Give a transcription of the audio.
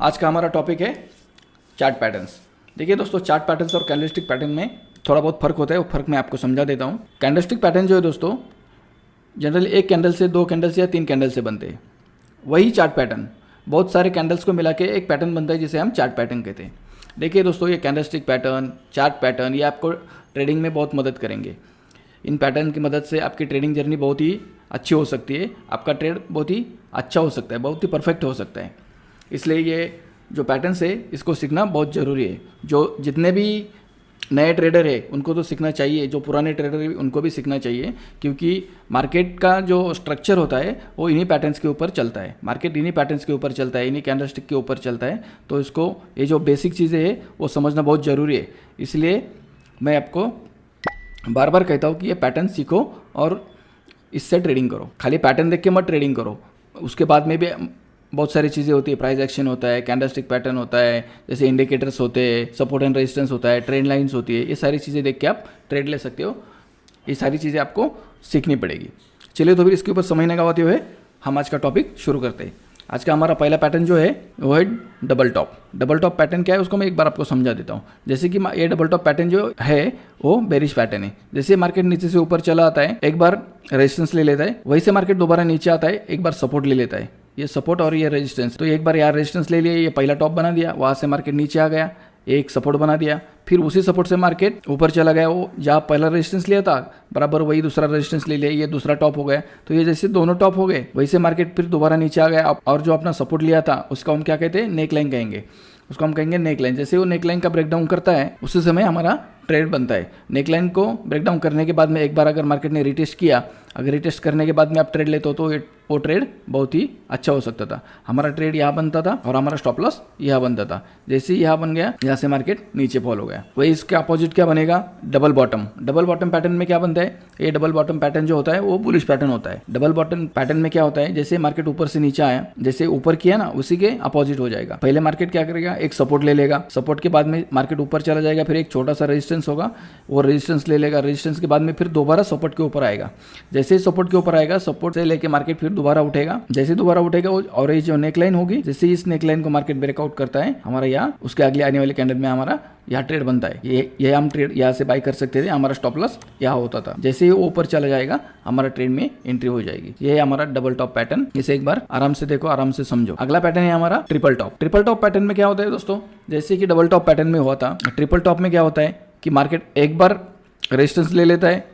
आज का हमारा टॉपिक है चार्ट पैटर्न्स। देखिए दोस्तों, चार्ट पैटर्न्स और कैंडलस्टिक पैटर्न में थोड़ा बहुत फ़र्क होता है। वो फ़र्क मैं आपको समझा देता हूँ। कैंडलस्टिक पैटर्न जो है दोस्तों, जनरली एक कैंडल से, दो कैंडल से या तीन कैंडल से बनते हैं। वही चार्ट पैटर्न बहुत सारे कैंडल्स को मिला के एक पैटर्न बनता है जिसे हम चार्ट पैटर्न कहते हैं। देखिए दोस्तों, ये कैंडलस्टिक पैटर्न, चार्ट पैटर्न, ये आपको ट्रेडिंग में बहुत मदद करेंगे। इन पैटर्न की मदद से आपकी ट्रेडिंग जर्नी बहुत ही अच्छी हो सकती है। आपका ट्रेड बहुत ही अच्छा हो सकता है, बहुत ही परफेक्ट हो सकता है। इसलिए ये जो पैटर्न्स है इसको सीखना बहुत ज़रूरी है। जो जितने भी नए ट्रेडर है उनको तो सीखना चाहिए, जो पुराने ट्रेडर है उनको भी सीखना चाहिए, क्योंकि मार्केट का जो स्ट्रक्चर होता है वो इन्हीं पैटर्न्स के ऊपर चलता है। मार्केट इन्हीं पैटर्न्स के ऊपर चलता है, इन्हीं कैंडलस्टिक के ऊपर चलता है। तो इसको, ये जो बेसिक चीज़ें हैं वो समझना बहुत ज़रूरी है। इसलिए मैं आपको बार बार कहता हूँ कि ये पैटर्न सीखो और इससे ट्रेडिंग करो। खाली पैटर्न देख के मत ट्रेडिंग करो। उसके बाद में भी बहुत सारी चीज़ें होती है। प्राइस एक्शन होता है, कैंडलस्टिक पैटर्न होता है, जैसे इंडिकेटर्स होते हैं, सपोर्ट एंड रेजिस्टेंस होता है, ट्रेंड लाइंस होती है। ये सारी चीज़ें देख के आप ट्रेड ले सकते हो। ये सारी चीज़ें आपको सीखनी पड़ेगी। चलिए तो फिर इसके ऊपर समय न गवाते हुए हम आज का टॉपिक शुरू करते हैं। आज का हमारा पहला पैटर्न जो है वो है double top. Double top pattern क्या है उसको मैं एक बार आपको समझा देता हूँ। जैसे कि ये डबल टॉप पैटर्न जो है वो बेरिश पैटर्न है। जैसे मार्केट नीचे से ऊपर चला आता है, एक बार रेजिस्टेंस ले लेता है, वहीं से मार्केट दोबारा नीचे आता है, एक बार सपोर्ट ले लेता है। ये सपोर्ट और ये रेजिस्टेंस, तो एक बार यार रेजिस्टेंस ले लिया, ये पहला टॉप बना दिया, वहाँ से मार्केट नीचे आ गया, एक सपोर्ट बना दिया, फिर उसी सपोर्ट से मार्केट ऊपर चला गया। वो जहाँ पहला रेजिस्टेंस लिया था बराबर वही दूसरा रेजिस्टेंस ले लिया, ये दूसरा टॉप हो गया। तो ये जैसे दोनों टॉप हो गए, वैसे मार्केट फिर दोबारा नीचे आ गया। और जो अपना सपोर्ट लिया था उसका हम क्या कहते हैं, नेक लाइन कहेंगे। उसको हम कहेंगे नेक लाइन। जैसे वो नेक लाइन का ब्रेकडाउन करता है उसी समय हमारा ट्रेड बनता है। नेक लाइन को ब्रेकडाउन करने के बाद में एक बार अगर मार्केट ने रिटेस्ट किया, अगर रिटेस्ट करने के बाद में आप ट्रेड लेते हो तो वो ट्रेड बहुत ही अच्छा हो सकता था। हमारा ट्रेड यहाँ बनता था और हमारा स्टॉप लॉस यहाँ बनता था। जैसे ही यहाँ बन गया, यहाँ से मार्केट नीचे फॉल हो गया। वही इसके अपोजिट क्या बनेगा, double bottom. Double bottom pattern में क्या बनता है, ये डबल बॉटम पैटर्न जो होता है वो बुलिश पैटर्न होता है। डबल बॉटम पैटर्न में क्या होता है, जैसे मार्केट ऊपर से नीचे आया, जैसे ऊपर किया ना उसी के अपोजिट हो जाएगा। पहले मार्केट क्या करेगा, एक सपोर्ट ले लेगा, सपोर्ट के बाद में मार्केट ऊपर चला जाएगा, फिर एक छोटा सा रेजिस्टेंस होगा, वो रेजिस्टेंस ले लेगा, रेजिस्टेंस के बाद में फिर दोबारा सपोर्ट के ऊपर आएगा। जैसे ही सपोर्ट के ऊपर आएगा, सपोर्ट से लेके मार्केट फिर दोबारा उठेगा। जैसे दोबारा उठेगा और ये जो नेकलाइन होगी, जैसे इस नेकलाइन को मार्केट ब्रेकआउट करता है हमारा यहाँ, उसके अगले आने वाले कैंडल में हमारा यहाँ ट्रेड बनता है। ये हम ट्रेड यहाँ से बाई कर सकते थे। हमारा स्टॉप लॉस यहाँ होता था। जैसे ही वो ऊपर चला जाएगा हमारा ट्रेड में एंट्री हो जाएगी। ये है हमारा डबल टॉप पैटर्न। इसे एक बार आराम से देखो, आराम से समझो। अगला पैटर्न है हमारा triple top. Triple top pattern में क्या होता है दोस्तों, जैसे कि डबल टॉप पैटर्न में हुआ था, ट्रिपल टॉप में क्या होता है कि मार्केट एक बार रेजिस्टेंस ले लेता है,